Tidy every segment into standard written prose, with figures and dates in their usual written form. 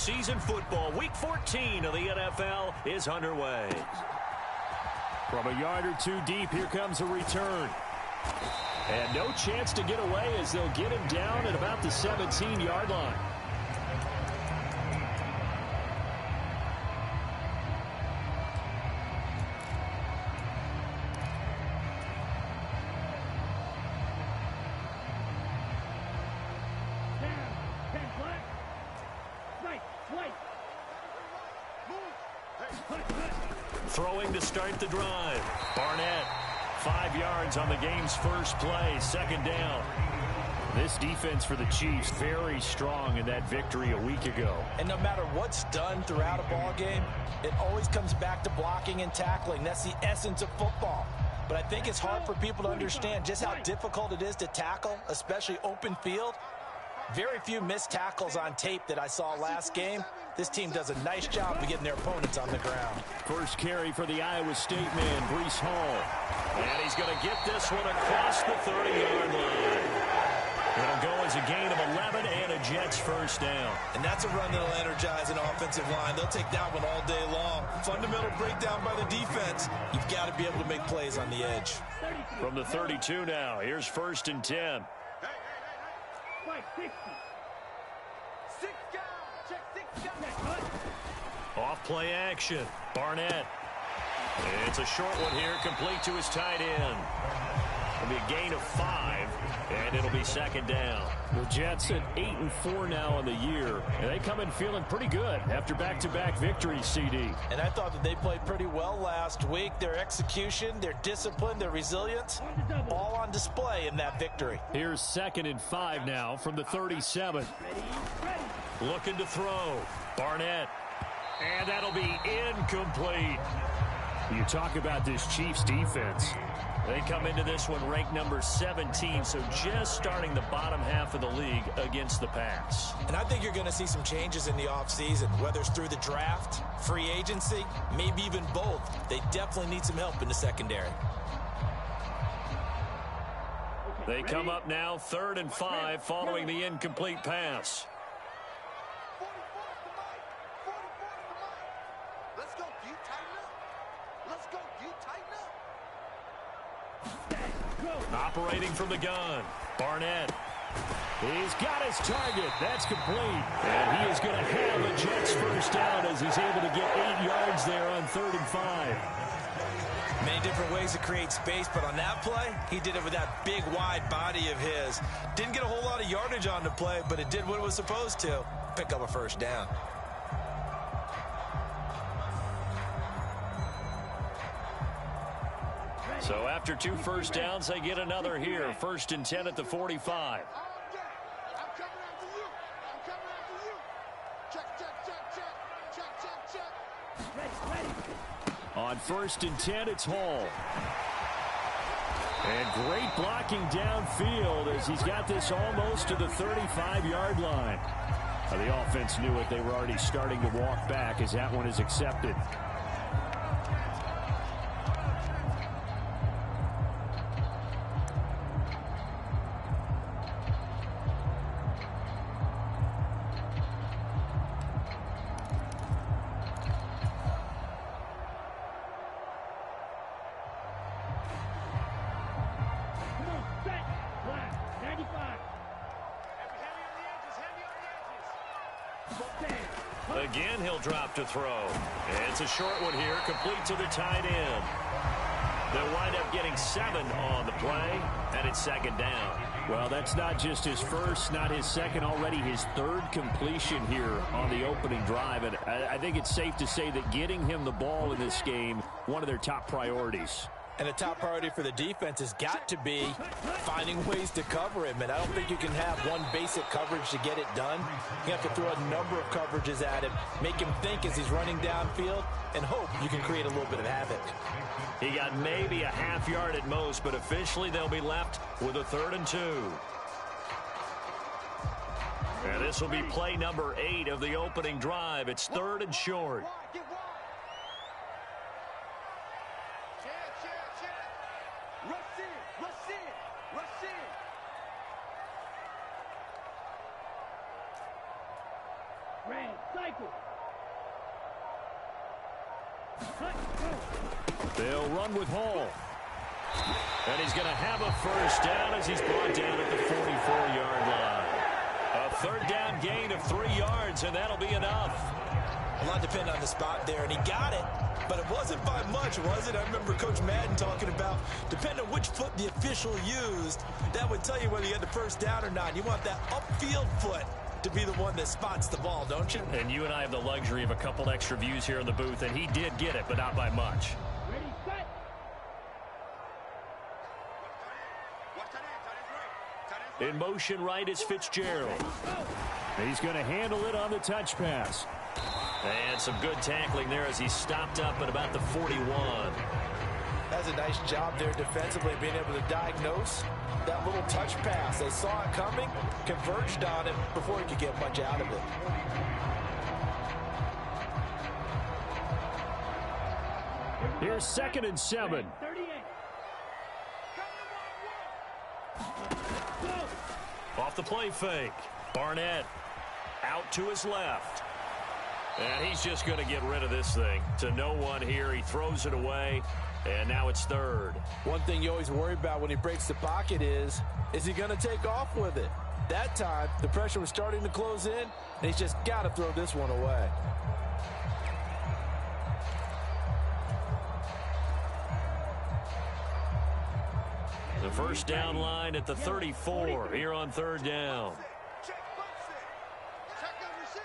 Preseason football, week 14 of the NFL is underway. From a yard or two deep, here comes a return. And no chance to get away as they'll get him down at about the 17-yard line. Throwing to start the drive. Barnett, 5 yards on the game's first play, second down. This defense for the Chiefs very strong in that victory a week ago. And no matter what's done throughout a ball game, it always comes back to blocking and tackling. That's the essence of football. But I think it's hard for people to understand just how difficult it is to tackle, especially open field. Very few missed tackles on tape that I saw last game. This team does a nice job of getting their opponents on the ground. First carry for the Iowa State man, Breece Hall. And he's going to get this one across the 30-yard line. It'll go as a gain of 11 and a Jets first down. And that's a run that'll energize an offensive line. They'll take that one all day long. Fundamental breakdown by the defense. You've got to be able to make plays on the edge. From the 32 now, here's 1st and 10. Off play action. Barnett. It's a short one here, complete to his tight end. It'll be a gain of 5, and it'll be second down. The Jets at 8-4 now on the year, and they come in feeling pretty good after back-to-back victories, CD. And I thought that they played pretty well last week. Their execution, their discipline, their resilience, all on display in that victory. Here's 2nd and 5 now from the 37. Looking to throw. Barnett. And that'll be incomplete. You talk about this Chiefs defense. They come into this one ranked number 17, so just starting the bottom half of the league against the pass. And I think you're going to see some changes in the offseason, whether it's through the draft, free agency, maybe even both. They definitely need some help in the secondary. They come up now 3rd and 5 following the incomplete pass. Operating from the gun, Barnett. He's got his target. That's complete. And he is going to have a Jets first down as he's able to get 8 yards there on 3rd and 5. Many different ways to create space, but on that play, he did it with that big, wide body of his. Didn't get a whole lot of yardage on the play, but it did what it was supposed to. Pick up a first down. So after 2 first downs, they get another here. 1st and 10 at the 45. On 1st and 10, it's Hall. And great blocking downfield as he's got this almost to the 35-yard line. The offense knew it. They were already starting to walk back as that one is accepted. Again, he'll drop to throw. It's a short one here, complete to the tight end. They'll wind up getting 7 on the play, and it's second down. Well, that's not just his first, not his second, already his 3rd completion here on the opening drive. And I think it's safe to say that getting him the ball in this game, one of their top priorities. And the top priority for the defense has got to be finding ways to cover him. And I don't think you can have one basic coverage to get it done. You have to throw a number of coverages at him, make him think as he's running downfield, and hope you can create a little bit of havoc. He got maybe a half yard at most, but officially they'll be left with a 3rd and 2. And this will be play number 8 of the opening drive. It's 3rd and short. They'll run with Hall. And he's going to have a first down as he's brought down at the 44-yard line. A third down gain of 3 yards, and that'll be enough. A lot depended on the spot there, and he got it, but it wasn't by much, was it? I remember Coach Madden talking about, depending on which foot the official used, that would tell you whether you had the first down or not. You want that upfield foot to be the one that spots the ball, don't you? And you and I have the luxury of a couple extra views here in the booth, and he did get it, but not by much. In motion right is Fitzgerald. He's going to handle it on the touch pass. And some good tackling there as he stopped up at about the 41. That's a nice job there defensively, being able to diagnose that little touch pass. They saw it coming, converged on it before he could get much out of it. Here's 2nd and 7. Off the play fake. Barnett out to his left. And he's just going to get rid of this thing to no one here. He throws it away, and now it's 3rd. One thing you always worry about when he breaks the pocket is he going to take off with it? That time, the pressure was starting to close in, and he's just got to throw this one away. The first down line at the 34 here on 3rd down. Check number 6.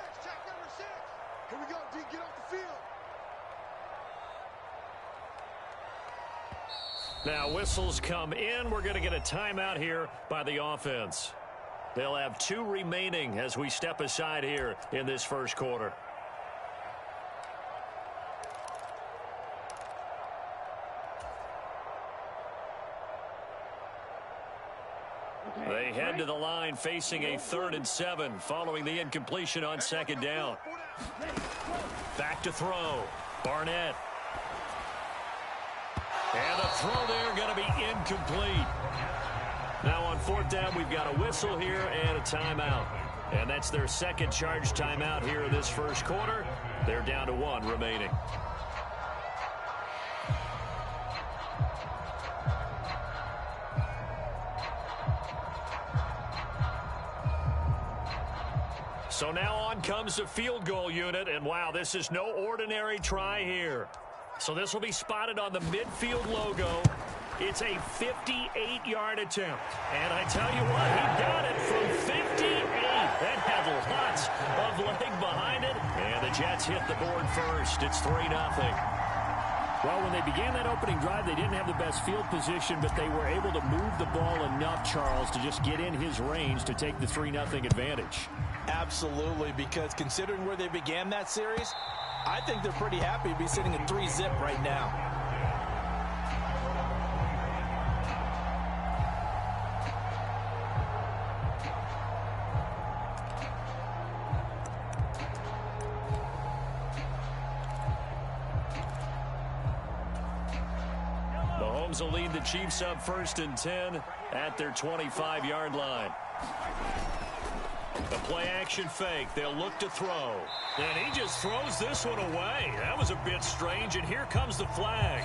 Here we go, D, get off the field. Now whistles come in. We're going to get a timeout here by the offense. They'll have 2 remaining as we step aside here in this first quarter. They head to the line facing a 3rd and 7 following the incompletion on 2nd down. Back to throw. Barnett. And the throw there going to be incomplete. Now on 4th down, we've got a whistle here and a timeout. And that's their 2nd charge timeout here in this first quarter. They're down to 1 remaining. So now on comes the field goal unit, and wow, this is no ordinary try here. So this will be spotted on the midfield logo. It's a 58-yard attempt. And I tell you what, he got it from 58. That had lots of leg behind it. And the Jets hit the board first. It's 3-0. Well, when they began that opening drive, they didn't have the best field position, but they were able to move the ball enough, Charles, to just get in his range to take the 3-0 advantage. Absolutely, because considering where they began that series, I think they're pretty happy to be sitting at 3-zip right now. Mahomes will lead the Chiefs up 1st and 10 at their 25-yard line. The play action fake. They'll look to throw. And he just throws this one away. That was a bit strange, and here comes the flag.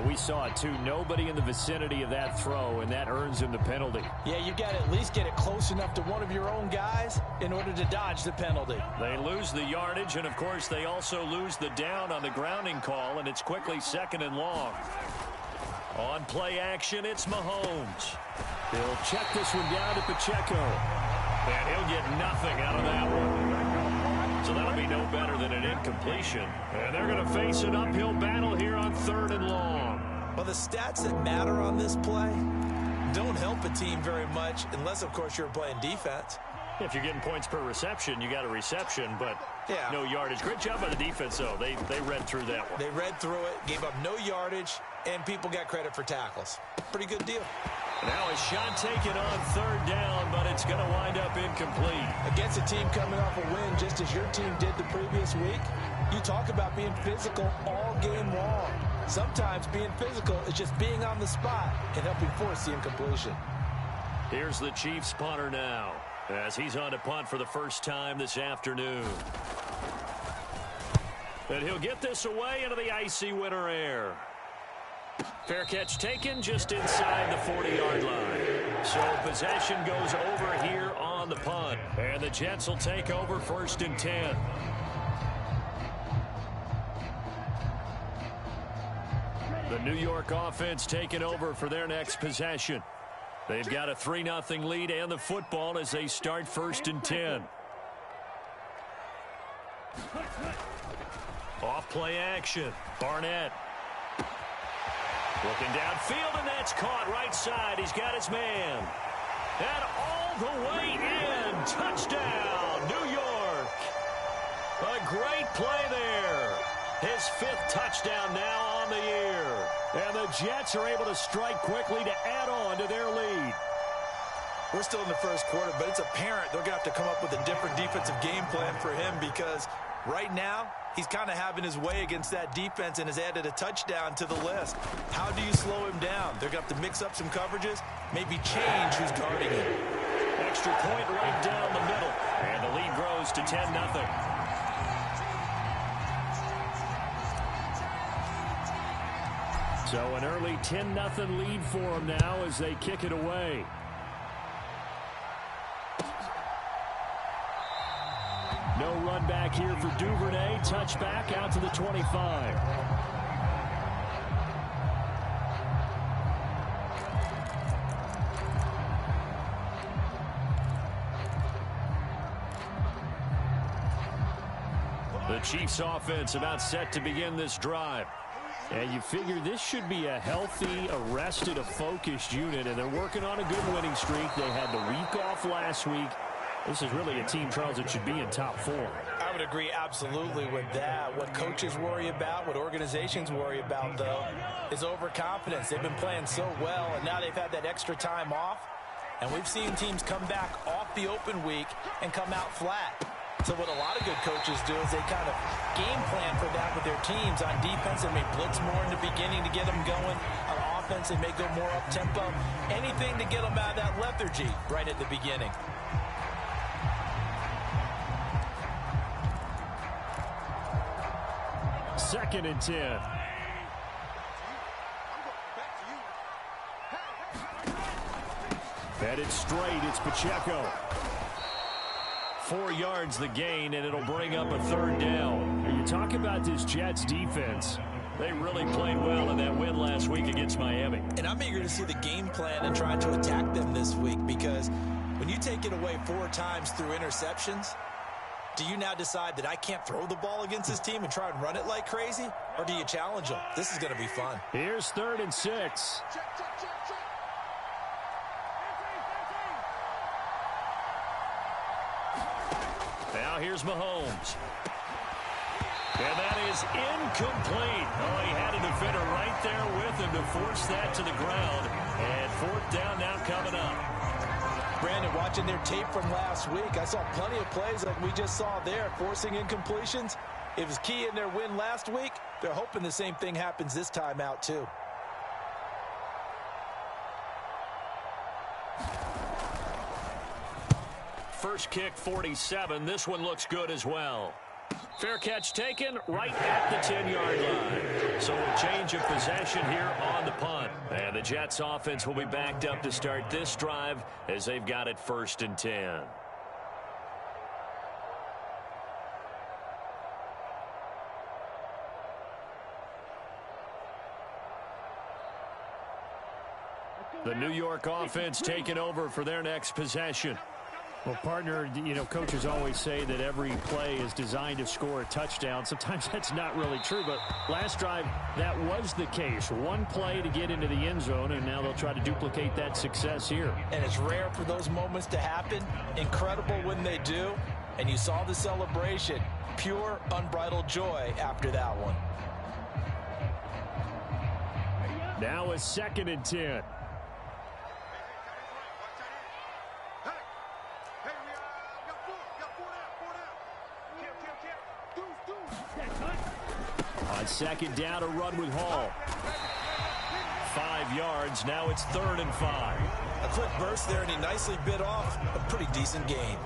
We saw it, too. Nobody in the vicinity of that throw, and that earns him the penalty. Yeah, you got to at least get it close enough to one of your own guys in order to dodge the penalty. They lose the yardage, and, of course, they also lose the down on the grounding call, and it's quickly 2nd and long. On play action, it's Mahomes. He'll check this one down to Pacheco. And he'll get nothing out of that one. So that'll be no better than an incompletion. And they're going to face an uphill battle here on 3rd and long. Well, the stats that matter on this play don't help a team very much unless, of course, you're playing defense. If you're getting points per reception, you got a reception, but no yardage. Great job by the defense, though. They read through that one. They read through it, gave up no yardage, and people got credit for tackles. Pretty good deal. Now a shot taken on 3rd down, but it's going to wind up incomplete. Against a team coming off a win just as your team did the previous week, you talk about being physical all game long. Sometimes being physical is just being on the spot and helping force the incompletion. Here's the Chiefs punter now. as he's on to punt for the first time this afternoon. And he'll get this away into the icy winter air. Fair catch taken just inside the 40-yard line. So possession goes over here on the punt. And the Jets will take over 1st and 10. The New York offense taking over for their next possession. They've got a 3-0 lead and the football as they start 1st and 10. Off play action. Barnett. Looking downfield, and that's caught right side. He's got his man. And all the way in. Touchdown, New York. A great play there. His 5th touchdown now on the year. And the Jets are able to strike quickly to add on to their lead. We're still in the first quarter, but it's apparent they're going to have to come up with a different defensive game plan for him because right now, he's kind of having his way against that defense and has added a touchdown to the list. How do you slow him down? They're going to have to mix up some coverages, maybe change who's guarding him. Extra point right down the middle. And the lead grows to 10-0. So an early 10-0 lead for them now as they kick it away. No run back here for Duvernay. Touchback out to the 25. The Chiefs offense about set to begin this drive. And you figure this should be a healthy, arrested, a focused unit, and they're working on a good winning streak. They had the week off last week. This is really a team, Charles, that should be in top 4. I would agree absolutely with that. What coaches worry about, what organizations worry about, though, is overconfidence. They've been playing so well, and now they've had that extra time off. And we've seen teams come back off the open week and come out flat. So what a lot of good coaches do is they kind of game plan for that with their teams. On defense, they may blitz more in the beginning to get them going. On offense, they may go more up-tempo. Anything to get them out of that lethargy right at the beginning. Second and 10. Headed straight, it's Pacheco. 4 yards the gain, and it'll bring up a 3rd down. You talk about this Jets defense. They really played well in that win last week against Miami. And I'm eager to see the game plan and try to attack them this week because when you take it away 4 times through interceptions, do you now decide that I can't throw the ball against this team and try and run it like crazy? Or do you challenge them? This is going to be fun. Here's 3rd and 6. Now here's Mahomes. And that is incomplete. Oh, he had a defender right there with him to force that to the ground. And 4th down now coming up. Brandon, watching their tape from last week, I saw plenty of plays like we just saw there, forcing incompletions. It was key in their win last week. They're hoping the same thing happens this time out, too. First kick, 47. This one looks good as well. Fair catch taken right at the 10-yard line. So a change of possession here on the punt. And the Jets offense will be backed up to start this drive as they've got it 1st and 10. The New York offense taking over for their next possession. Well, partner, you know, coaches always say that every play is designed to score a touchdown. Sometimes that's not really true, but last drive, that was the case. One play to get into the end zone, and now they'll try to duplicate that success here. And it's rare for those moments to happen. Incredible when they do. And you saw the celebration. Pure, unbridled joy after that one. Now a 2nd and 10. On 2nd down, a run with Hall. 5 yards. Now it's 3rd and 5. A quick burst there, and he nicely bit off a pretty decent gain.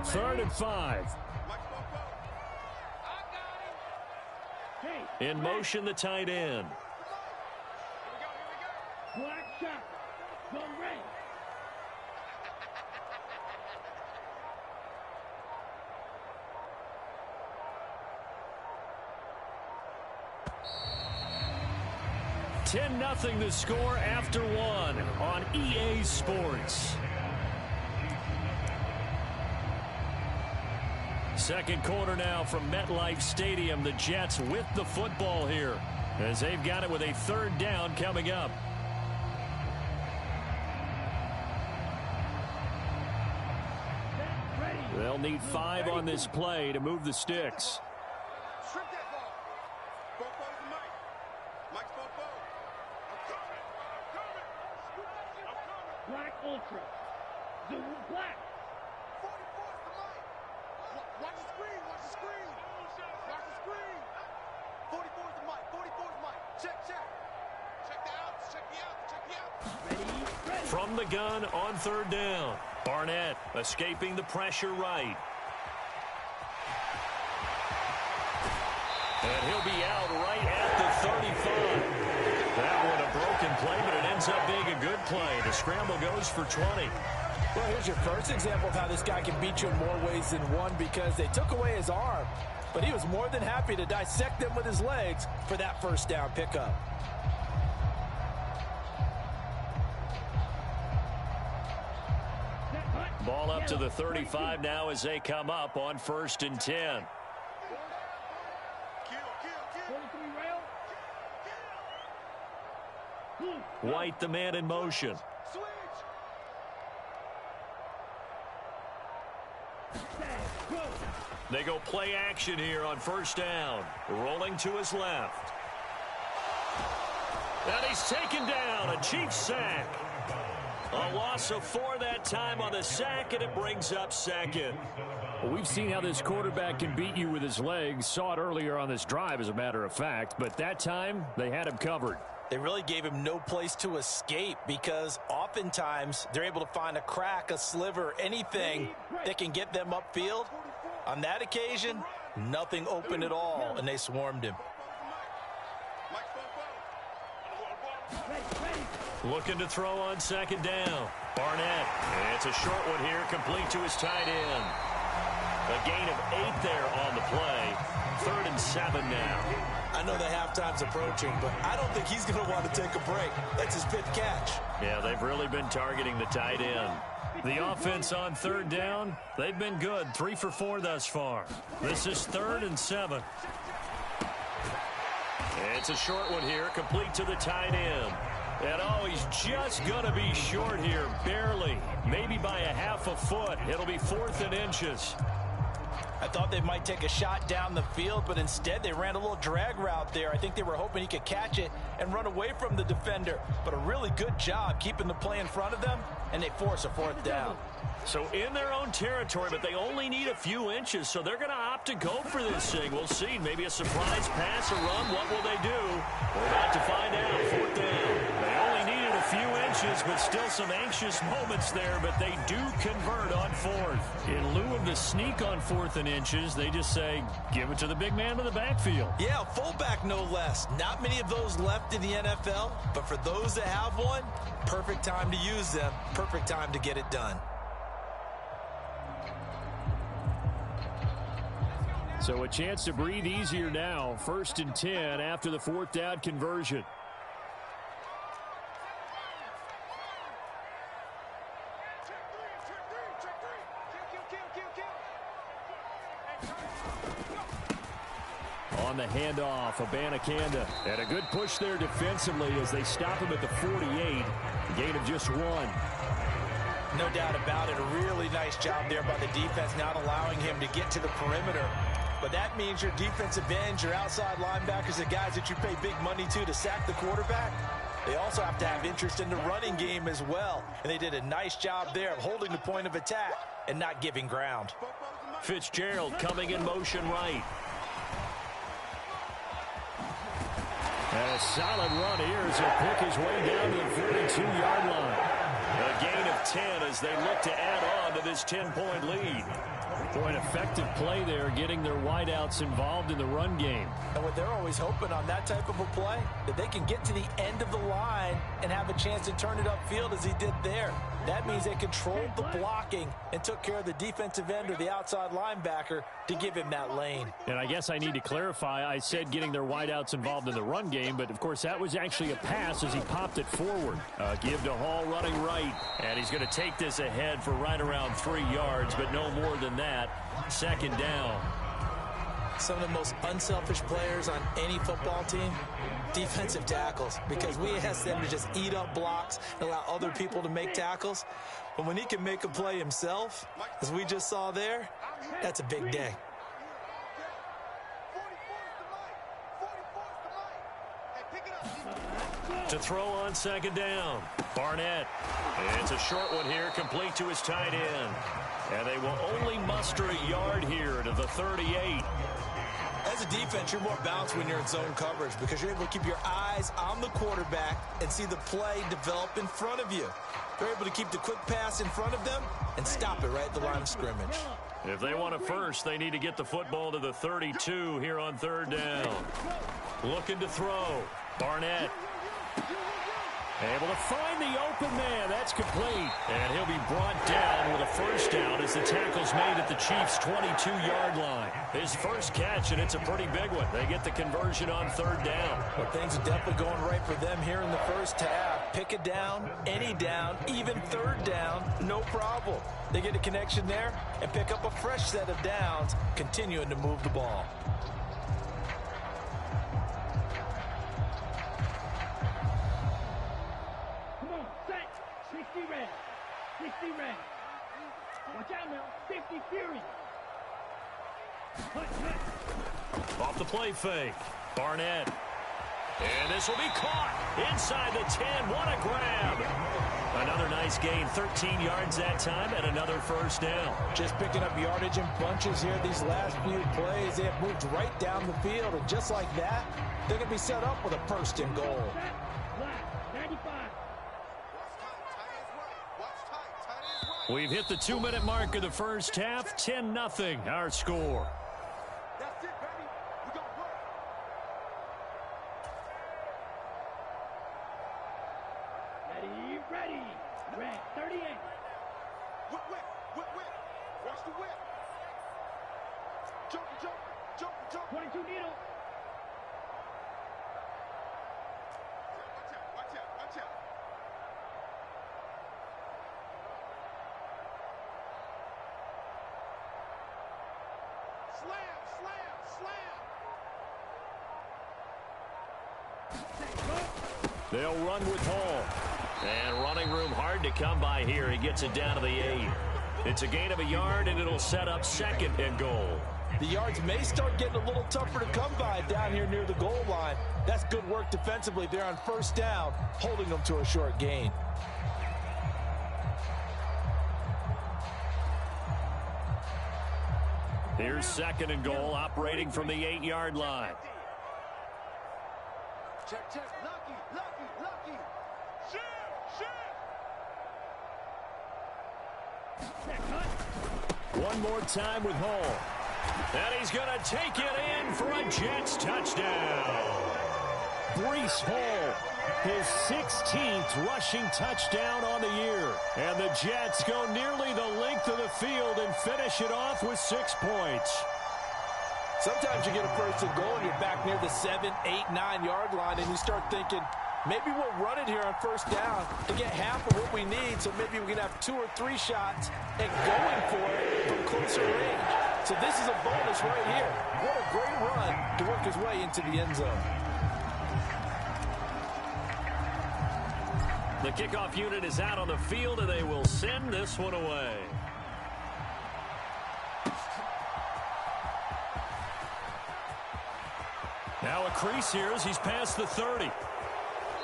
Third and 5. In motion, the tight end. Black shot. Go red. $10-0 the score after one on EA Sports. Second quarter now from MetLife Stadium. The Jets with the football here as they've got it with a third down coming up. They'll need 5 on this play to move the sticks. Strip that ball. Bofo's the mic. Mike's Bofo. I'm coming. Black ultra. Zoom black. 44's the mic. Watch the screen. Watch the screen. Watch the screen. 44's the mic. 44's the mic. Check. Check the outs. Check the outs. Check the outs. Ready. From the gun on third down. Barnett escaping the pressure right. And he'll be out right at the 35. That one a broken play, but it ends up being a good play. The scramble goes for 20. Well, here's your first example of how this guy can beat you in more ways than one, because they took away his arm, but he was more than happy to dissect them with his legs for that first down pickup. Ball up to the 35 now as they come up on 1st and 10. Kill. 43 rail. White, the man in motion. Switch. They go play action here on 1st down. Rolling to his left. And he's taken down. A Chiefs sack. A loss of 4 that time on the sack, and it brings up 2nd. Well, we've seen how this quarterback can beat you with his legs. Saw it earlier on this drive, as a matter of fact. But that time, they had him covered. They really gave him no place to escape, because oftentimes they're able to find a crack, a sliver, anything that can get them upfield. On that occasion, nothing open at all, and they swarmed him. Looking to throw on 2nd down. Barnett. And it's a short one here, complete to his tight end. A gain of 8 there on the play. 3rd and 7 now. I know the halftime's approaching, but I don't think he's going to want to take a break. That's his 5th catch. Yeah, they've really been targeting the tight end. The offense on 3rd down, they've been good. 3 for 4 thus far. This is 3rd and 7. It's a short one here, complete to the tight end. And oh, he's just going to be short here, barely. Maybe by a half a foot. It'll be 4th and inches. I thought they might take a shot down the field, but instead they ran a little drag route there. I think they were hoping he could catch it and run away from the defender. But a really good job keeping the play in front of them, and they force a 4th down. So in their own territory, but they only need a few inches, so they're going to opt to go for this thing. We'll see. Maybe a surprise pass or run. What will they do? We're about to find out. 4th down. They only needed a few inches, but still some anxious moments there, but they do convert on 4th. In lieu of the sneak on 4th and inches, they just say, give it to the big man in the backfield. Yeah, fullback no less. Not many of those left in the NFL, but for those that have one, perfect time to use them, perfect time to get it done. So a chance to breathe easier now. 1st and 10 after the 4th down conversion. On the handoff, Abanikanda. And a good push there defensively as they stop him at the 48. A gain of just 1. No doubt about it. A really nice job there by the defense, not allowing him to get to the perimeter. But that means your defensive ends, your outside linebackers, the guys that you pay big money to sack the quarterback, They also have to have interest in the running game as well. And they did a nice job there of holding the point of attack and not giving ground. Fitzgerald coming in motion right. And a solid run here as he'll pick his way down to the 32-yard line. A gain of 10 as they look to add on to this 10-point lead. Boy, an effective play there, getting their wideouts involved in the run game. And what they're always hoping on that type of a play, that they can get to the end of the line and have a chance to turn it upfield as he did there. That means they controlled the blocking and took care of the defensive end or the outside linebacker to give him that lane. And I guess I need to clarify, I said getting their wideouts involved in the run game, but of course that was actually a pass as he popped it forward. Give to Hall running right, and he's going to take this ahead for right around 3 yards, but no more than that. Second down. Some of the most unselfish players on any football team, defensive tackles, because we ask them to just eat up blocks and allow other people to make tackles. But when he can make a play himself, as we just saw there, that's a big day. To throw on second down, Barnett. It's a short one here, complete to his tight end. And they will only muster a yard here to the 38. As a defense, you're more balanced when you're in zone coverage because you're able to keep your eyes on the quarterback and see the play develop in front of you. They're able to keep the quick pass in front of them and stop it right at the line of scrimmage. If they want it first, they need to get the football to the 32 here on third down. Looking to throw. Barnett. Able to find the open man. That's complete. And he'll be brought down with a first down as the tackle's made at the Chiefs' 22-yard line. His first catch, and it's a pretty big one. They get the conversion on third down. Well, things are definitely going right for them here in the first half. Pick it down, any down, even third down, no problem. They get a connection there and pick up a fresh set of downs, continuing to move the ball. Watch out now, 50 Fury. Off the play fake. Barnett. And this will be caught inside the 10. What a grab. Another nice gain, 13 yards that time, and another first down. Just picking up yardage in bunches here these last few plays. They have moved right down the field, and just like that, they're going to be set up with a first and goal. Black, 95. We've hit the 2-minute mark of the first half. 10-0, our score. That's it, baby. We got work. Ready. Red, 38. Whip. Watch the whip. Jump. 22 needle. Watch out. Slam. They'll run with Hall. And running room hard to come by here. He gets it down to the 8. It's a gain of a yard, and it'll set up second and goal. The yards may start getting a little tougher to come by down here near the goal line. That's good work defensively there on first down, holding them to a short gain. Here's second and goal, operating from the 8-yard line. Check. Lucky. One more time with Hall. And he's going to take it in for a Jets touchdown. Breece Hall, his 16th rushing touchdown on the year. And the Jets go nearly the length of the field and finish it off with 6 points. Sometimes you get a first and goal and you're back near the 7, 8, 9-yard line, and you start thinking, maybe we'll run it here on first down to get half of what we need, so maybe we can have 2 or 3 shots at going for it from closer range. So this is a bonus right here. What a great run to work his way into the end zone. The kickoff unit is out on the field, and they will send this one away. Now a crease here as he's past the 30.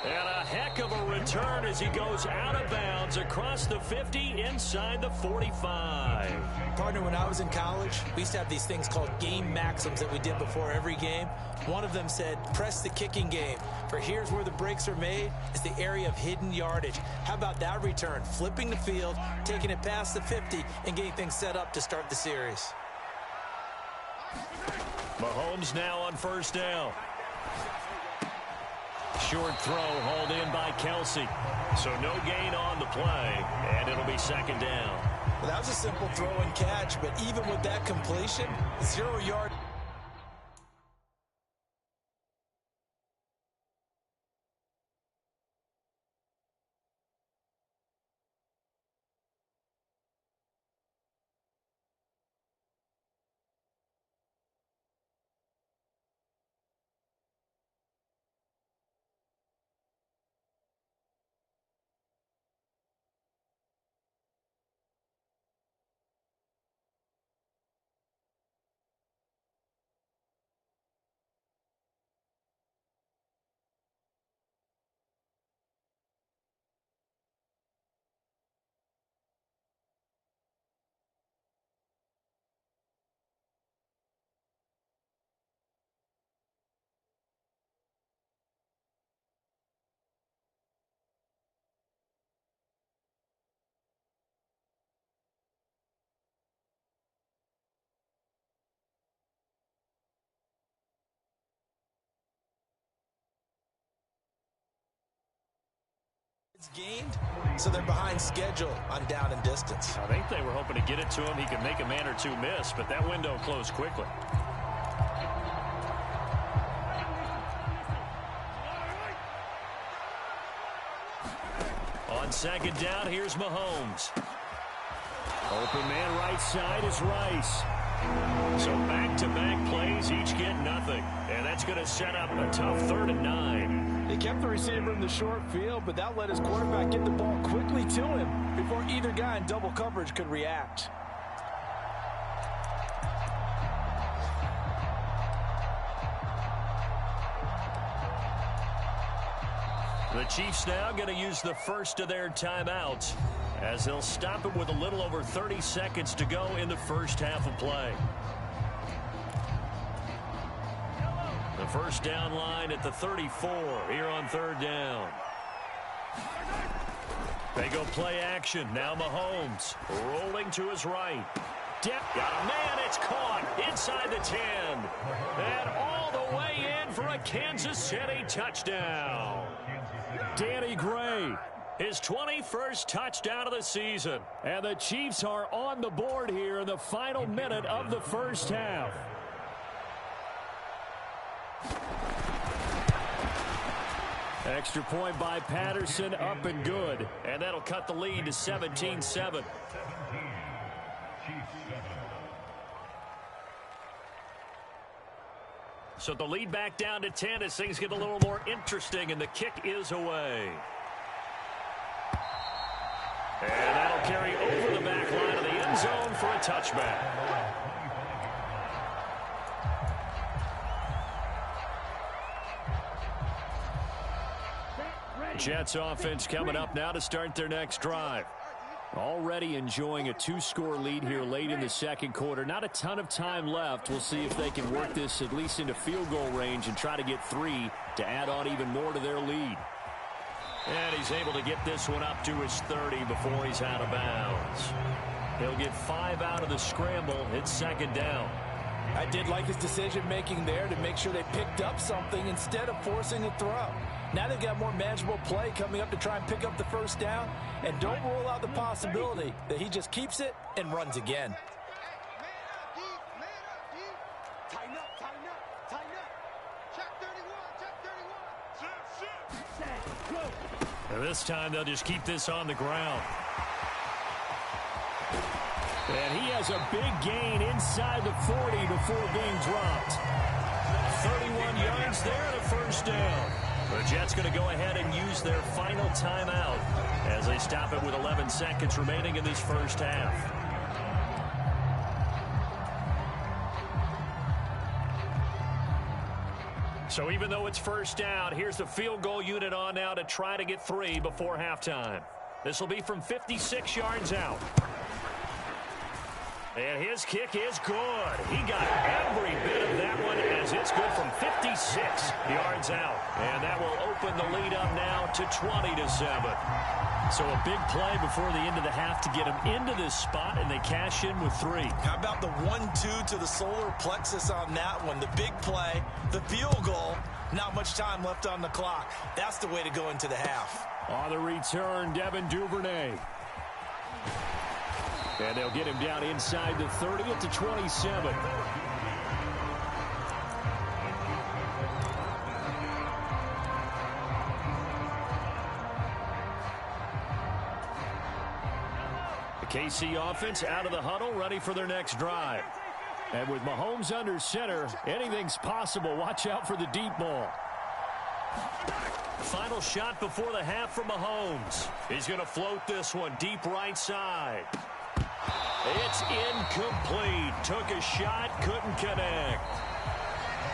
And a heck of a return as he goes out of bounds across the 50 inside the 45. Partner, when I was in college, we used to have these things called game maxims that we did before every game. One of them said, press the kicking game. For here's where the breaks are made, is the area of hidden yardage. How about that return? Flipping the field, taking it past the 50, and getting things set up to start the series. Mahomes now on first down. Short throw hauled in by Kelsey. So no gain on the play, and it'll be second down. Well, that was a simple throw and catch, but even with that completion, 0 yard. It's gained, so they're behind schedule on down and distance. I think they were hoping to get it to him. He could make a man or two miss, but that window closed quickly. On second down, here's Mahomes. Open man right side is Rice. So back-to-back plays, each get nothing. And that's going to set up a tough 3rd and 9. They kept the receiver in the short field, but that let his quarterback get the ball quickly to him before either guy in double coverage could react. The Chiefs now going to use the first of their timeouts as they'll stop it with a little over 30 seconds to go in the first half of play. The first down line at the 34 here on 3rd down. They go play action. Now Mahomes rolling to his right. Got a man. It's caught inside the 10. And all the way in for a Kansas City touchdown. Danny Gray, his 21st touchdown of the season. And the Chiefs are on the board here in the final minute of the first half. Extra point by Patterson, up and good. And that'll cut the lead to 17-7. So the lead back down to 10 as things get a little more interesting, and the kick is away. And that'll carry over the back line of the end zone for a touchback. Jets offense coming up now to start their next drive. Already enjoying a 2-score lead here late in the second quarter. Not a ton of time left. We'll see if they can work this at least into field goal range and try to get 3 to add on even more to their lead. And he's able to get this one up to his 30 before he's out of bounds. He'll get 5 out of the scramble. It's second down. I did like his decision-making there to make sure they picked up something instead of forcing a throw. Now they've got more manageable play coming up to try and pick up the first down. And don't rule out the possibility that he just keeps it and runs again. Tighten up, tighten up, tighten up. Check 31, check 31. And this time they'll just keep this on the ground. And he has a big gain inside the 40 before being dropped. 31 yards there and a first down. The Jets going to go ahead and use their final timeout as they stop it with 11 seconds remaining in this first half. So even though it's first down, here's the field goal unit on now to try to get 3 before halftime. This will be from 56 yards out. And his kick is good. He got every bit of that one as it's good from 56 yards out. And that will open the lead up now to 20-7. So a big play before the end of the half to get him into this spot, and they cash in with 3. How about the 1-2 to the solar plexus on that one? The big play, the field goal, not much time left on the clock. That's the way to go into the half. On the return, Devin Duvernay. And they'll get him down inside the 30 at the 27. The KC offense out of the huddle, ready for their next drive. And with Mahomes under center, anything's possible. Watch out for the deep ball. Final shot before the half from Mahomes. He's going to float this one deep right side. It's incomplete. Took a shot, couldn't connect.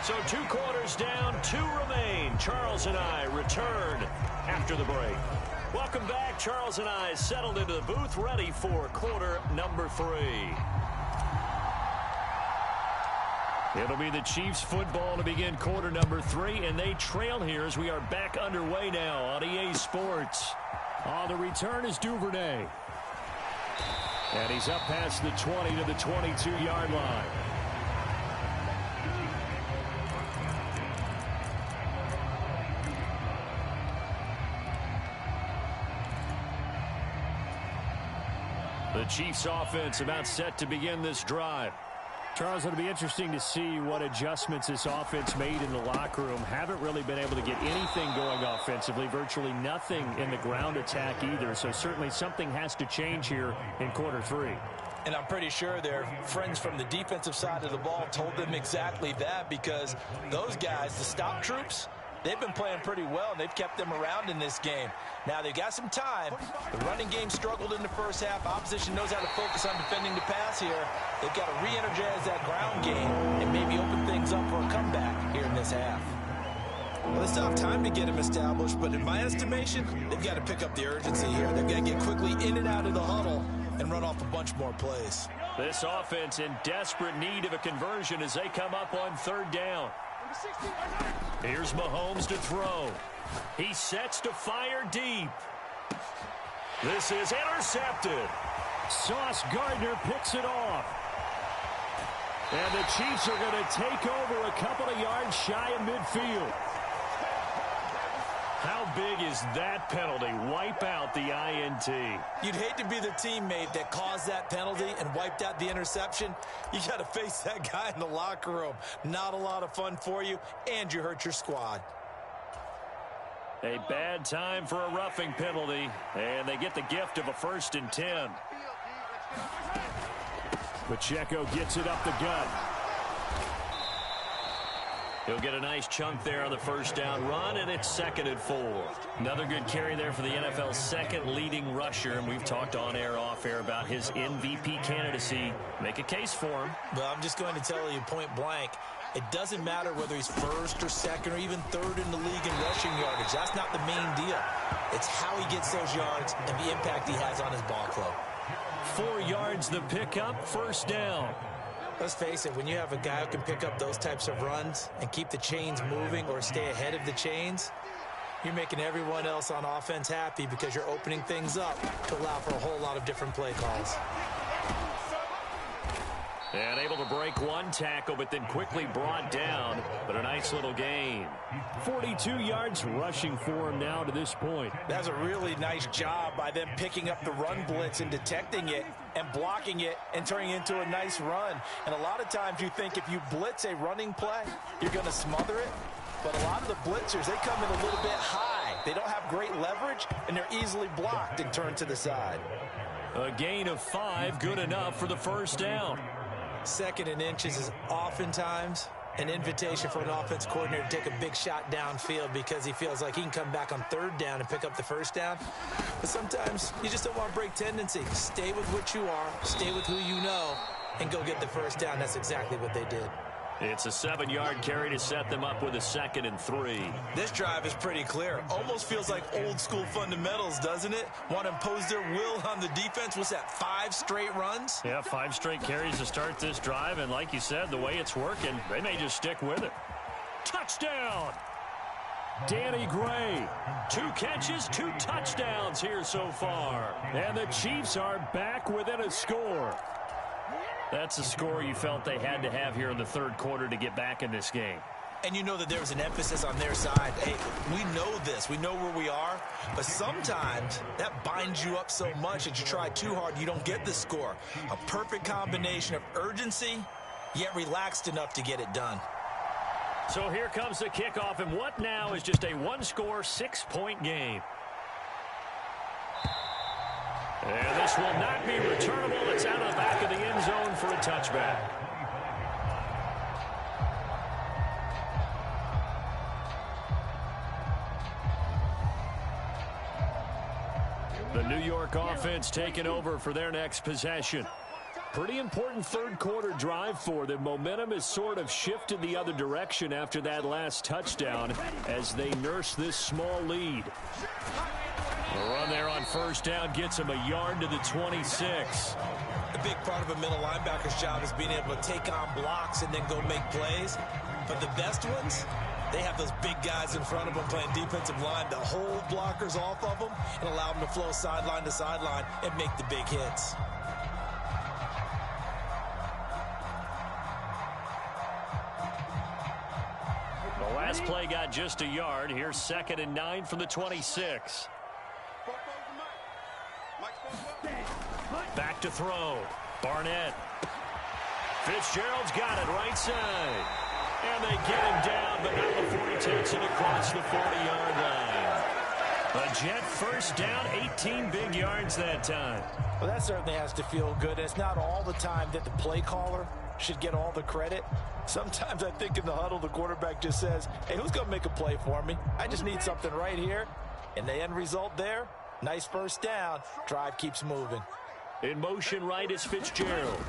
So 2 quarters down, 2 remain. Charles and I return after the break. Welcome back. Charles and I settled into the booth, ready for quarter number 3. It'll be the Chiefs football to begin quarter number 3, and they trail here as we are back underway now on EA Sports. On the return is Duvernay. And he's up past the 20 to the 22-yard line. The Chiefs offense about set to begin this drive. Charles, it'll be interesting to see what adjustments this offense made in the locker room. Haven't really been able to get anything going offensively, virtually nothing in the ground attack either. So certainly something has to change here in quarter 3. And I'm pretty sure their friends from the defensive side of the ball told them exactly that, because those guys, the stop troops, they've been playing pretty well, and they've kept them around in this game. Now, they've got some time. The running game struggled in the first half. Opposition knows how to focus on defending the pass here. They've got to re-energize that ground game and maybe open things up for a comeback here in this half. Well, they still have time to get him established, but in my estimation, they've got to pick up the urgency here. They've got to get quickly in and out of the huddle and run off a bunch more plays. This offense in desperate need of a conversion as they come up on 3rd down. Here's Mahomes to throw. He sets to fire deep. This is intercepted. Sauce Gardner picks it off. And the Chiefs are going to take over a couple of yards shy of midfield. How big is that penalty? Wipe out the INT. You'd hate to be the teammate that caused that penalty and wiped out the interception. You got to face that guy in the locker room. Not a lot of fun for you, and you hurt your squad. A bad time for a roughing penalty, and they get the gift of a 1st and 10. Pacheco gets it up the gut. He'll get a nice chunk there on the 1st down run, and it's 2nd and 4. Another good carry there for the NFL's 2nd leading rusher, and we've talked on air, off air about his MVP candidacy. Make a case for him. Well, I'm just going to tell you point blank, it doesn't matter whether he's 1st or 2nd or even 3rd in the league in rushing yardage. That's not the main deal. It's how he gets those yards and the impact he has on his ball club. 4 yards the pickup, 1st down. Let's face it, when you have a guy who can pick up those types of runs and keep the chains moving or stay ahead of the chains, you're making everyone else on offense happy because you're opening things up to allow for a whole lot of different play calls. And able to break one tackle, but then quickly brought down. But a nice little gain. 42 yards rushing for him now to this point. That's a really nice job by them picking up the run blitz and detecting it and blocking it and turning it into a nice run. And a lot of times you think if you blitz a running play, you're going to smother it. But a lot of the blitzers, they come in a little bit high. They don't have great leverage, and they're easily blocked and turned to the side. A gain of 5, good enough for the 1st down. 2nd and inches is oftentimes an invitation for an offense coordinator to take a big shot downfield because he feels like he can come back on 3rd down and pick up the 1st down. But sometimes you just don't want to break tendency. Stay with what you are, stay with who you know, and go get the 1st down. That's exactly what they did. It's a 7-yard carry to set them up with a 2nd and 3. This drive is pretty clear. Almost feels like old school fundamentals, doesn't it? Want to impose their will on the defense. What's that, 5 straight runs? Yeah, 5 straight carries to start this drive. And like you said, the way it's working, they may just stick with it. Touchdown! Danny Gray. 2 catches, 2 touchdowns here so far. And the Chiefs are back within a score. That's a score you felt they had to have here in the 3rd quarter to get back in this game. And you know that there was an emphasis on their side. Hey, we know this. We know where we are. But sometimes that binds you up so much that you try too hard, you don't get the score. A perfect combination of urgency, yet relaxed enough to get it done. So here comes the kickoff, and what now is just a 1-score, 6-point game. And this will not be returnable. It's out of the back of the end zone for a touchback. The New York offense taking over for their next possession. Pretty important 3rd quarter drive for them. Momentum has sort of shifted the other direction after that last touchdown as they nurse this small lead. The run there on 1st down gets him a yard to the 26. A big part of a middle linebacker's job is being able to take on blocks and then go make plays. But the best ones, they have those big guys in front of them playing defensive line to hold blockers off of them and allow them to flow sideline to sideline and make the big hits. The last play got just a yard. Here's 2nd and 9 from the 26. Back to throw. Barnett. Fitzgerald's got it right side. And they get him down, but not before he takes it across the 40-yard line. A Jet 1st down, 18 big yards that time. Well, that certainly has to feel good. It's not all the time that the play caller should get all the credit. Sometimes I think in the huddle, the quarterback just says, hey, who's going to make a play for me? I just need something right here. And the end result there, nice 1st down. Drive keeps moving. In motion right is Fitzgerald.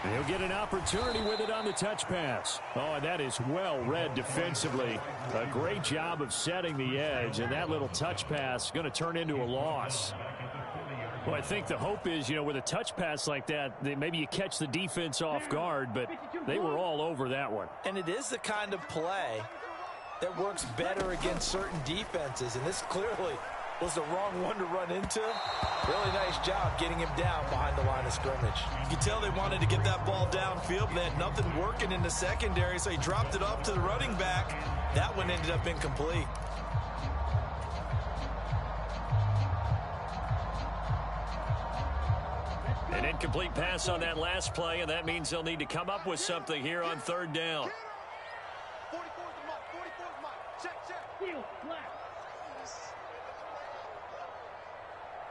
And he'll get an opportunity with it on the touch pass. Oh, and that is well read defensively. A great job of setting the edge, and that little touch pass is going to turn into a loss. Well, I think the hope is, with a touch pass like that, maybe you catch the defense off guard, but they were all over that one. And it is the kind of play that works better against certain defenses, and this clearly was the wrong one to run into. Really nice job getting him down behind the line of scrimmage. You can tell they wanted to get that ball downfield, but they had nothing working in the secondary, so he dropped it off to the running back. That one ended up incomplete. An incomplete pass on that last play, and that means they'll need to come up with something here on 3rd down. 44's the Mike. 44's Mike. Check. Steal, flat.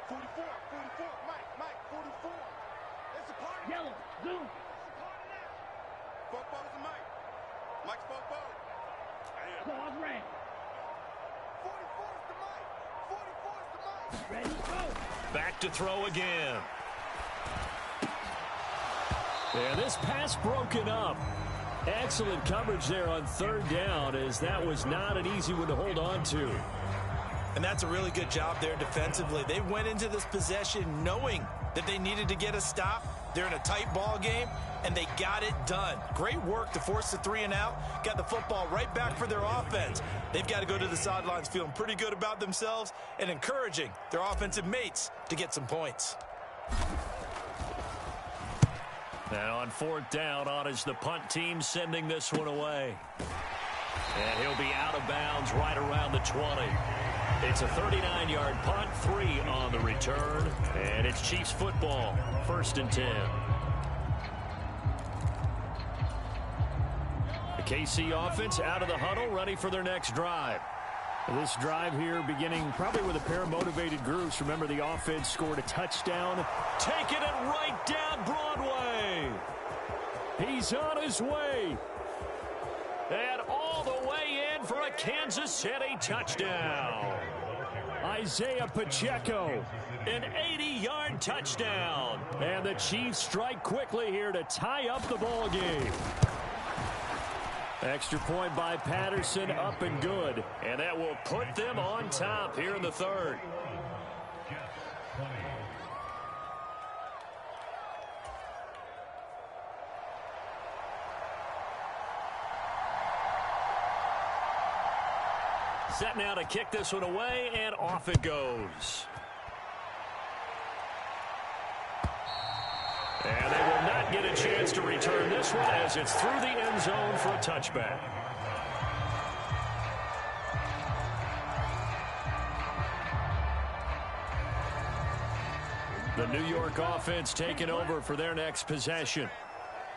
44, Mike, 44. It's a party. Yellow, zoom. Football's the Mike. Mike's football. Claws red. 44's the Mike. 44's the Mike. Ready, go. Back to throw again. And this pass broken up. Excellent coverage there on 3rd down, as that was not an easy one to hold on to. And that's a really good job there defensively. They went into this possession knowing that they needed to get a stop. They're in a tight ball game, and they got it done. Great work to force the 3 and out. Got the football right back for their offense. They've got to go to the sidelines feeling pretty good about themselves and encouraging their offensive mates to get some points. Now on 4th down, on is the punt team sending this one away. And he'll be out of bounds right around the 20. It's a 39-yard punt, 3 on the return, and it's Chiefs football, 1st and 10. The KC offense out of the huddle, ready for their next drive. This drive here beginning probably with a pair of motivated groups. Remember, the offense scored a touchdown. Taking it right down Broadway. He's on his way. And all the way in for a Kansas City touchdown. Isaiah Pacheco, an 80-yard touchdown. And the Chiefs strike quickly here to tie up the ball game. Extra point by Patterson, up and good. And that will put them on top here in the third. Set now to kick this one away, and off it goes. And they will not get a chance to return this one as it's through the end zone for a touchback. The New York offense taking over for their next possession.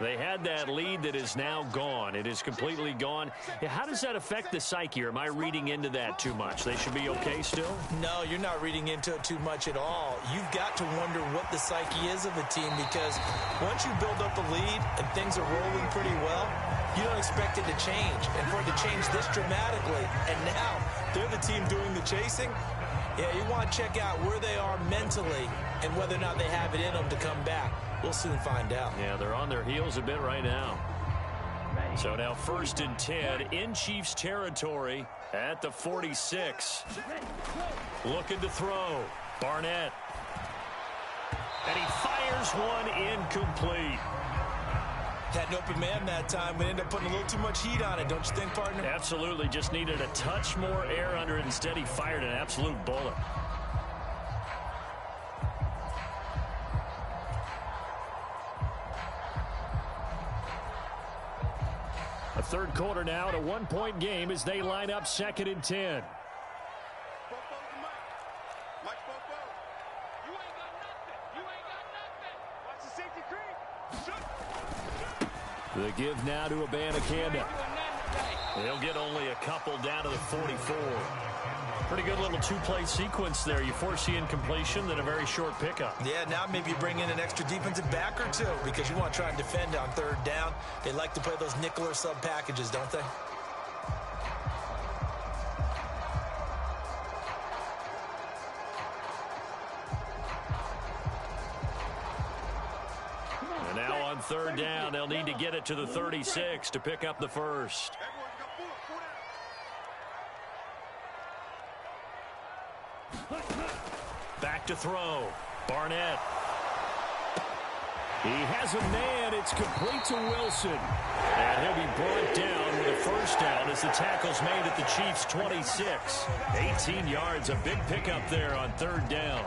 They had that lead that is now gone. It is completely gone. How does that affect the psyche? Or am I reading into that too much? They should be okay still? No, you're not reading into it too much at all. You've got to wonder what the psyche is of a team, because once you build up a lead and things are rolling pretty well, you don't expect it to change. And for it to change this dramatically, and now they're the team doing the chasing, yeah, you want to check out where they are mentally and whether or not they have it in them to come back. We'll soon find out. Yeah, they're on their heels a bit right now. So now 1st and 10 in Chiefs territory at the 46. Looking to throw. Barnett. And he fires one incomplete. Had an open man that time, but ended up putting a little too much heat on it, don't you think, partner? Absolutely. Just needed a touch more air under it. Instead, he fired an absolute bullet. A third quarter now at a one-point game as they line up 2nd and 10. The give now to Abanikanda. They'll get only a couple down to the 44. Pretty good little two-play sequence there. You force the incompletion, then a very short pickup. Yeah, now maybe bring in an extra defensive back or two, because you want to try and defend on 3rd down. They like to play those nickel or sub packages, don't they? And now on 3rd down, they'll need to get it to the 36 to pick up the first. Back to throw. Barnett. He has a man. It's complete to Wilson. And he'll be brought down with a first down as the tackle's made at the Chiefs' 26. 18 yards, a big pickup there on 3rd down.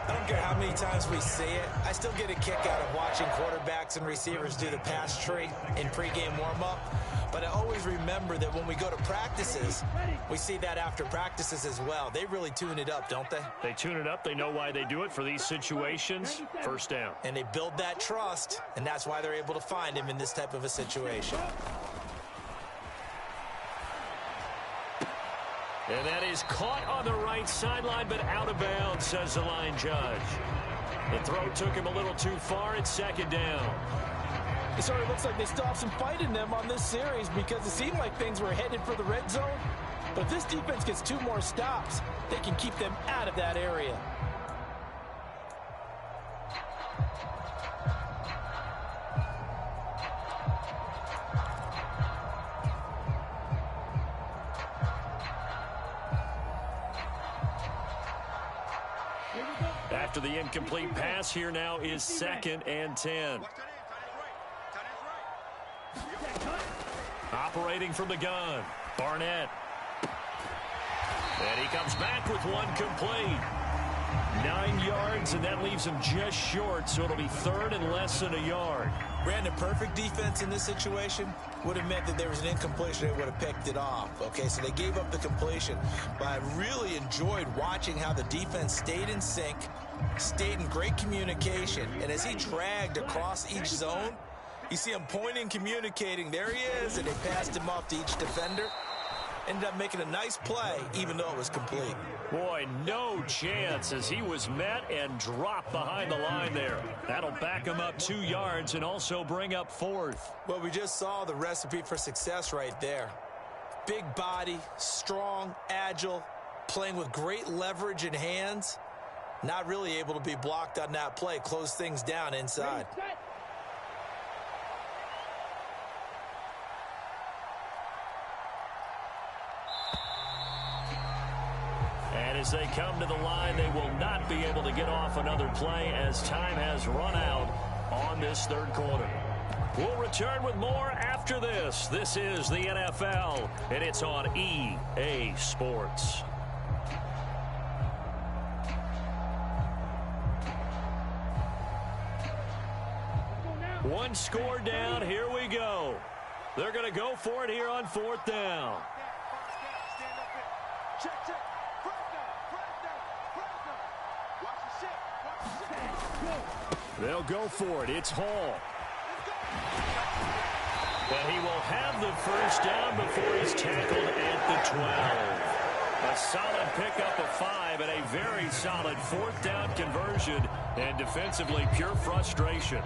I don't care how many times we see it. I still get a kick out of watching quarterbacks and receivers do the pass tree in pregame warm-up. But I always remember that when we go to practices, we see that after practices as well. They really tune it up, don't they? They tune it up. They know why they do it for these situations. First down. And they build that trust, and that's why they're able to find him in this type of a situation. And that is caught on the right sideline, but out of bounds, says the line judge. The throw took him a little too far. It's 2nd down. It sort of looks like they stopped some fight in them on this series, because it seemed like things were headed for the red zone. But if this defense gets 2 more stops, they can keep them out of that area. After the incomplete pass, here now is 2nd and 10. Operating from the gun, Barnett. And he comes back with one complete. 9 yards, and that leaves him just short, so it'll be 3rd and less than a yard. Brandon, perfect defense in this situation would have meant that there was an incompletion. They would have picked it off. Okay, so they gave up the completion. But I really enjoyed watching how the defense stayed in sync, stayed in great communication. And as he dragged across each zone, you see him pointing, communicating. There he is, and they passed him off to each defender. Ended up making a nice play, even though it was complete. Boy, no chance as he was met and dropped behind the line there. That'll back him up 2 yards and also bring up 4th. Well, we just saw the recipe for success right there. Big body, strong, agile, playing with great leverage in hands. Not really able to be blocked on that play. Close things down inside. And as they come to the line, they will not be able to get off another play as time has run out on this third quarter. We'll return with more after this. This is the NFL, and it's on EA Sports. One score down. Here we go. They're going to go for it here on fourth down. They'll go for it. It's Hall. And he will have the first down before he's tackled at the 12. A solid pickup of 5 and a very solid fourth down conversion. And defensively, pure frustration.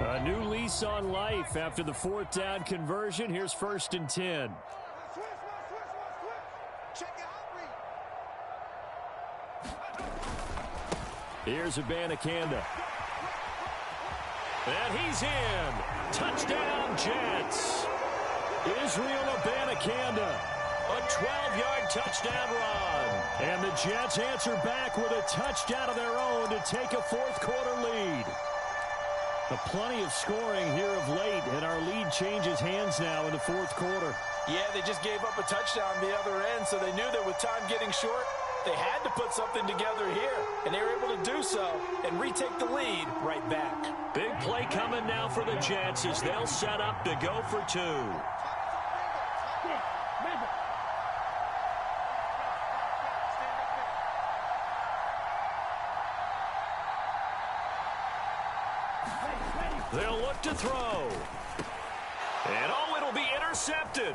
A new lease on life after the fourth down conversion. Here's first and 10. Here's Abanikanda. And he's in. Touchdown, Jets. Israel Abanikanda. A 12-yard touchdown run. And the Jets answer back with a touchdown of their own to take a fourth quarter lead. Plenty of scoring here of late, and our lead changes hands now in the fourth quarter. Yeah, they just gave up a touchdown the other end, so they knew that with time getting short, they had to put something together here, and they were able to do so and retake the lead right back. Big play coming now for the Jets as they'll set up to go for 2. They'll look to throw. And it'll be intercepted.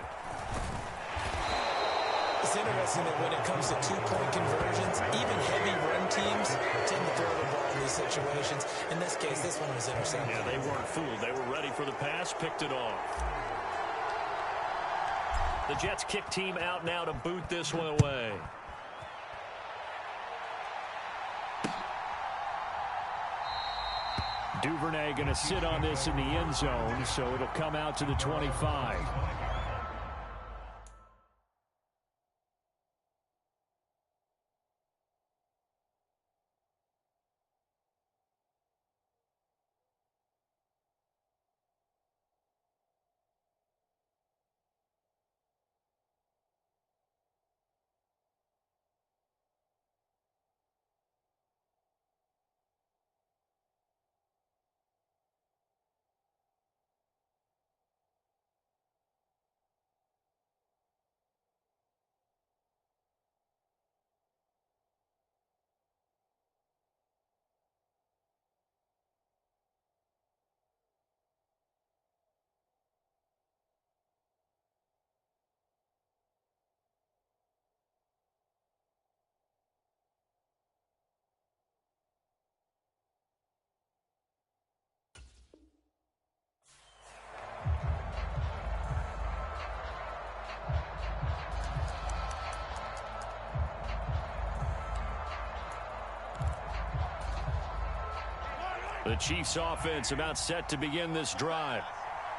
It's interesting that when it comes to two-point conversions, even heavy run teams tend to throw the ball in these situations. In this case, this one was intercepted. Yeah, they weren't fooled. They were ready for the pass, picked it off. The Jets kick team out now to boot this one away. Duvernay going to sit on this in the end zone, so it'll come out to the 25. The Chiefs offense about set to begin this drive.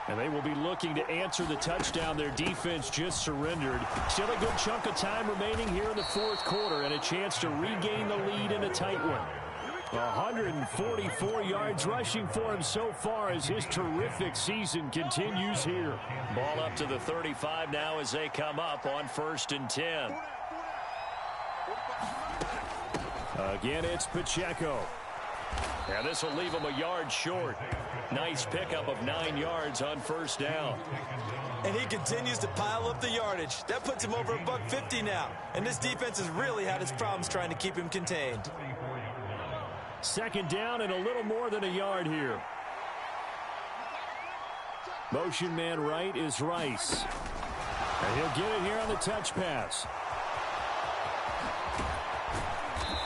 And they will be looking to answer the touchdown their defense just surrendered. Still a good chunk of time remaining here in the fourth quarter and a chance to regain the lead in a tight one. 144 yards rushing for him so far as his terrific season continues here. Ball up to the 35 now as they come up on first and 10. Again, it's Pacheco. And this will leave him a yard short. Nice pickup of 9 yards on first down. And he continues to pile up the yardage. That puts him over $150 now. And this defense has really had its problems trying to keep him contained. Second down and a little more than a yard here. Motion man right is Rice. And he'll get it here on the touch pass.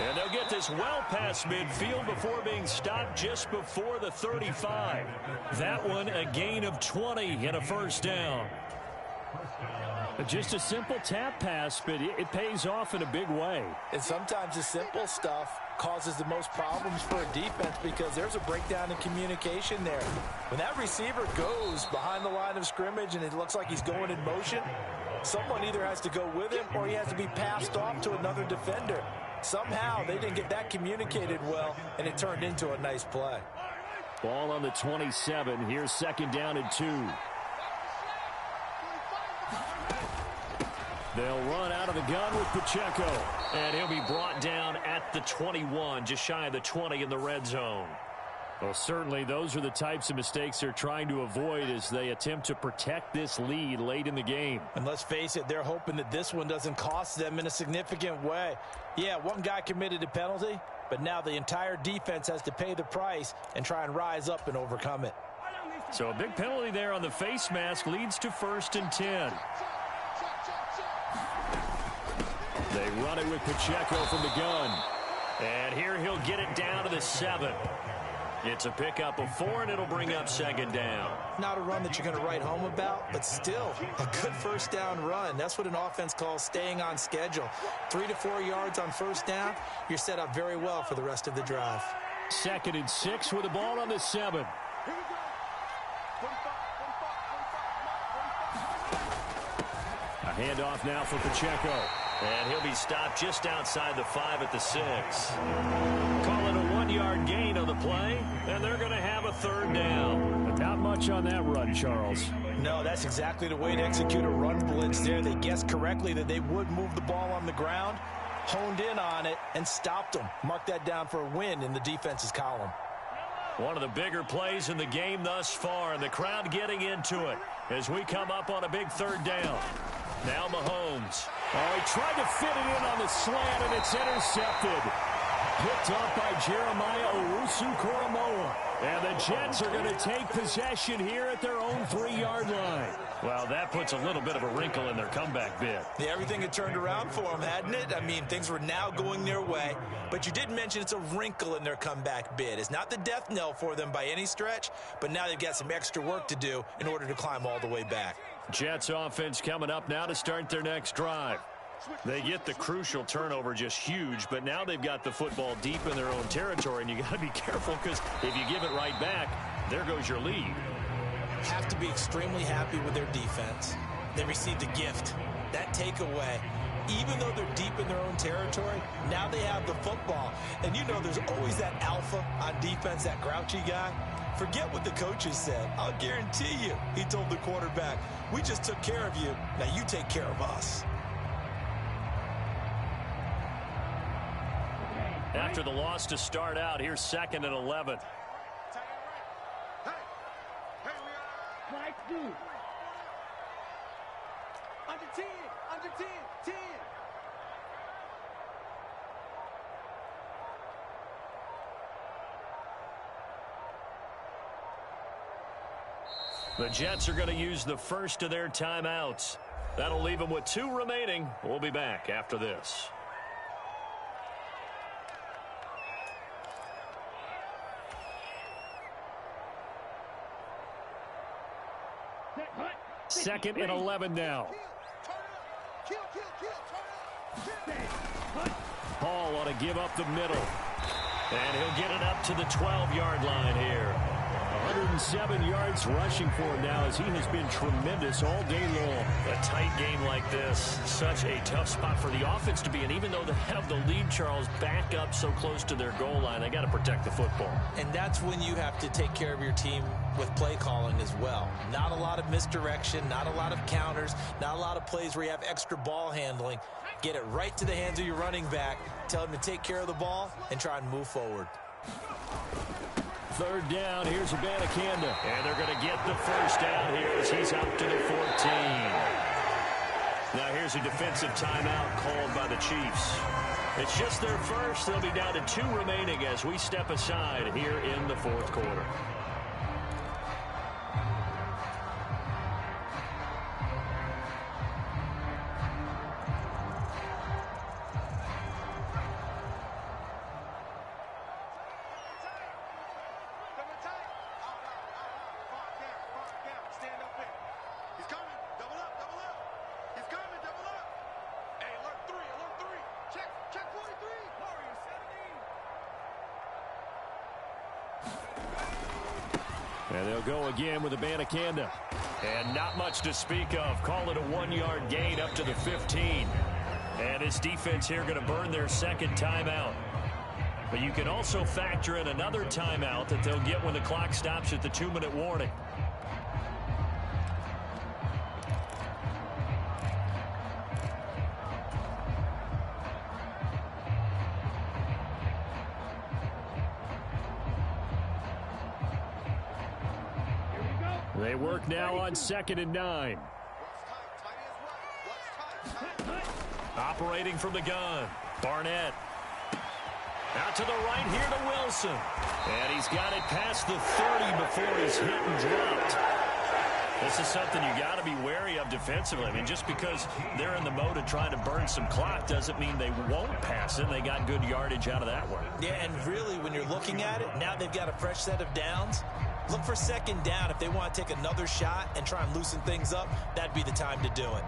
And they'll get this well past midfield before being stopped just before the 35. That one a gain of 20 and a first down. Just a simple tap pass, but it pays off in a big way. And sometimes the simple stuff causes the most problems for a defense because there's a breakdown in communication there. When that receiver goes behind the line of scrimmage and it looks like he's going in motion, someone either has to go with him or he has to be passed off to another defender. Somehow they didn't get that communicated well, and it turned into a nice play. Ball on the 27. Here's 2nd down and 2. They'll run out of the gun with Pacheco. And he'll be brought down at the 21, just shy of the 20 in the red zone. Well, certainly those are the types of mistakes they're trying to avoid as they attempt to protect this lead late in the game. And let's face it, they're hoping that this one doesn't cost them in a significant way. Yeah, one guy committed a penalty, but now the entire defense has to pay the price and try and rise up and overcome it. So a big penalty there on the face mask leads to 1st and 10. They run it with Pacheco from the gun. And here he'll get it down to the 7. It's a pickup of 4, and it'll bring up 2nd down. Not a run that you're going to write home about, but still a good 1st down run. That's what an offense calls staying on schedule. 3 to 4 yards on 1st down, you're set up very well for the rest of the drive. 2nd and 6 with the ball on the 7. A handoff now for Pacheco. And he'll be stopped just outside the 5 at the 6. Call it a 1-yard gain on the play, and they're going to have a 3rd down. But not much on that run, Charles. No, that's exactly the way to execute a run blitz there. They guessed correctly that they would move the ball on the ground, honed in on it, and stopped them. Mark that down for a win in the defense's column. One of the bigger plays in the game thus far, and the crowd getting into it as we come up on a big 3rd down. Now Mahomes. Oh, he tried to fit it in on the slant, and it's intercepted. Picked up by Jeremiah Owusu-Koramoah. And the Jets are going to take possession here at their own 3-yard line. Well, that puts a little bit of a wrinkle in their comeback bid. Yeah, everything had turned around for them, hadn't it? I mean, things were now going their way. But you did mention it's a wrinkle in their comeback bid. It's not the death knell for them by any stretch, but now they've got some extra work to do in order to climb all the way back. Jets offense coming up now to start their next drive. They get the crucial turnover just huge, but now they've got the football deep in their own territory, and you got to be careful because if you give it right back, there goes your lead. Have to be extremely happy with their defense. They received a gift. That takeaway, even though they're deep in their own territory, now they have the football. And you know there's always that alpha on defense, that grouchy guy. Forget what the coaches said. I'll guarantee you, he told the quarterback, we just took care of you. Now you take care of us. After the loss to start out, here's 2nd and 11. Flag 2. Under 10, under 10, 10. The Jets are going to use the first of their timeouts. That'll leave them with 2 remaining. We'll be back after this. Second and 11 now. Kill, turn up. Hall ought to give up the middle. And he'll get it up to the 12-yard line here. 107 yards rushing for him now as he has been tremendous all day long. A tight game like this, such a tough spot for the offense to be in. Even though they have the lead, Charles, back up so close to their goal line, they got to protect the football. And that's when you have to take care of your team with play calling as well. Not a lot of misdirection, not a lot of counters, not a lot of plays where you have extra ball handling. Get it right to the hands of your running back, tell him to take care of the ball, and try and move forward. 3rd down, here's Abanikanda. And they're going to get the first down here as he's up to the 14. Now here's a defensive timeout called by the Chiefs. It's just their first. They'll be down to 2 remaining as we step aside here in the 4th quarter. Stand up in. He's coming. Double up. He's And they'll go again with Abanikanda. And not much to speak of. Call it a 1-yard gain up to the 15. And his defense here going to burn their second timeout. But you can also factor in another timeout that they'll get when the clock stops at the 2-minute warning. They work now on 2nd and 9. Operating from the gun, Barnett. Out to the right here to Wilson. And he's got it past the 30 before he's hit and dropped. This is something you got to be wary of defensively. I mean, just because they're in the mode of trying to burn some clock doesn't mean they won't pass it. They got good yardage out of that one. Yeah, and really, when you're looking at it, now they've got a fresh set of downs. Look for 2nd down. If they want to take another shot and try and loosen things up, that'd be the time to do it.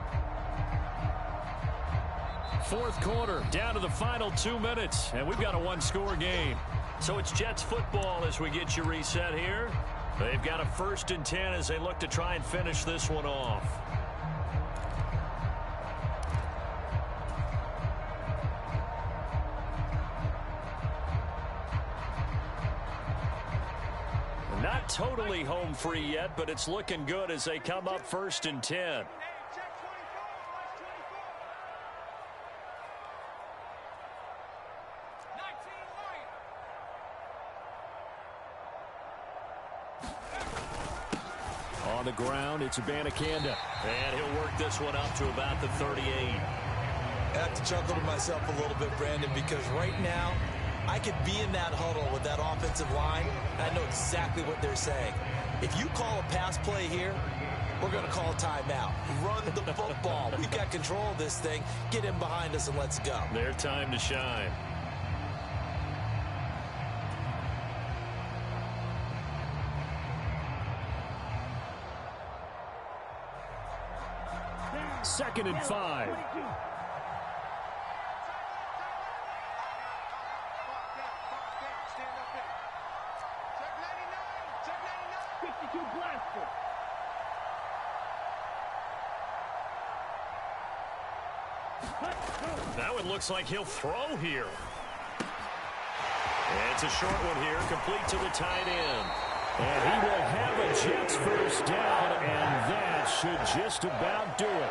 4th quarter, down to the final 2 minutes, and we've got a 1-score game. So it's Jets football as we get you reset here. They've got a 1st and 10 as they look to try and finish this one off. Not totally home free yet, but it's looking good as they come up 1st and 10. On the ground, it's Abanikanda. And he'll work this one up to about the 38. I have to chuckle to myself a little bit, Brandon, because right now, I could be in that huddle with that offensive line, and I know exactly what they're saying. If you call a pass play here, we're going to call a timeout. Run the football. We've got control of this thing. Get in behind us and let's go. Their time to shine. Second and 5. Now it looks like he'll throw here. And it's a short one here, complete to the tight end. And he will have a Jets 1st down, and that should just about do it.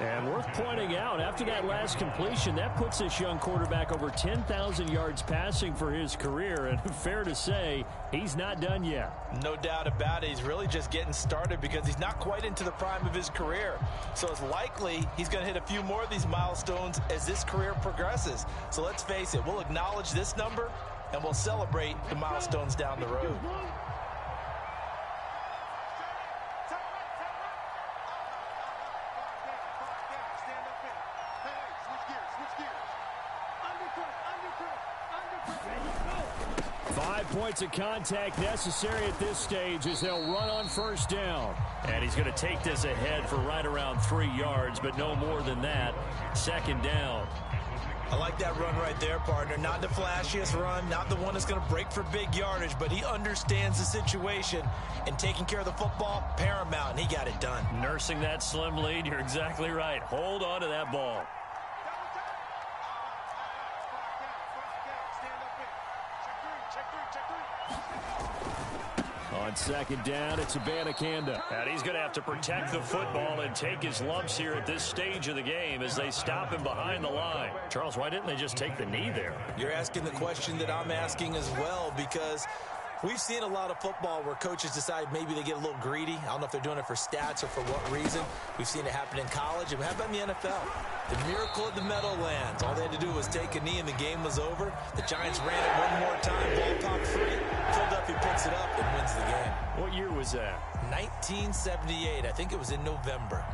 And worth pointing out, after that last completion, that puts this young quarterback over 10,000 yards passing for his career. And fair to say, he's not done yet. No doubt about it. He's really just getting started because he's not quite into the prime of his career. So it's likely he's going to hit a few more of these milestones as this career progresses. So let's face it, we'll acknowledge this number and we'll celebrate the milestones down the road. Points of contact necessary at this stage as they'll run on 1st down. And he's going to take this ahead for right around 3 yards, but no more than that. 2nd down. I like that run right there, partner. Not the flashiest run, not the one that's going to break for big yardage, but he understands the situation, and taking care of the football, paramount, and he got it done. Nursing that slim lead, you're exactly right. Hold on to that ball. On 2nd down, it's Abanikanda. And he's going to have to protect the football and take his lumps here at this stage of the game as they stop him behind the line. Charles, why didn't they just take the knee there? You're asking the question that I'm asking as well, because we've seen a lot of football where coaches decide maybe they get a little greedy. I don't know if they're doing it for stats or for what reason. We've seen it happen in college. And how about in the NFL? The miracle of the Meadowlands. All they had to do was take a knee and the game was over. The Giants ran it one more time. Ball popped free. Philadelphia picks it up and wins the game. What year was that? 1978. I think it was in November.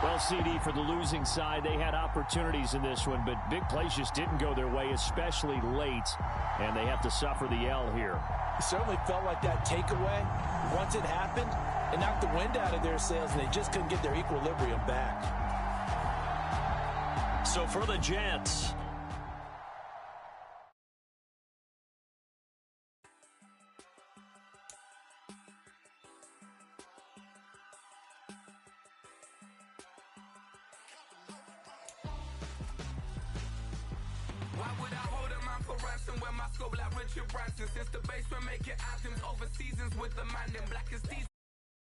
Well, CD, for the losing side, they had opportunities in this one, but big plays just didn't go their way, especially late, and they have to suffer the L here. It certainly felt like that takeaway. Once it happened, it knocked the wind out of their sails, and they just couldn't get their equilibrium back. So for the Jets, Messing with my scope like Richard Branson. Since the basement making anthems over seasons with the man in black as these.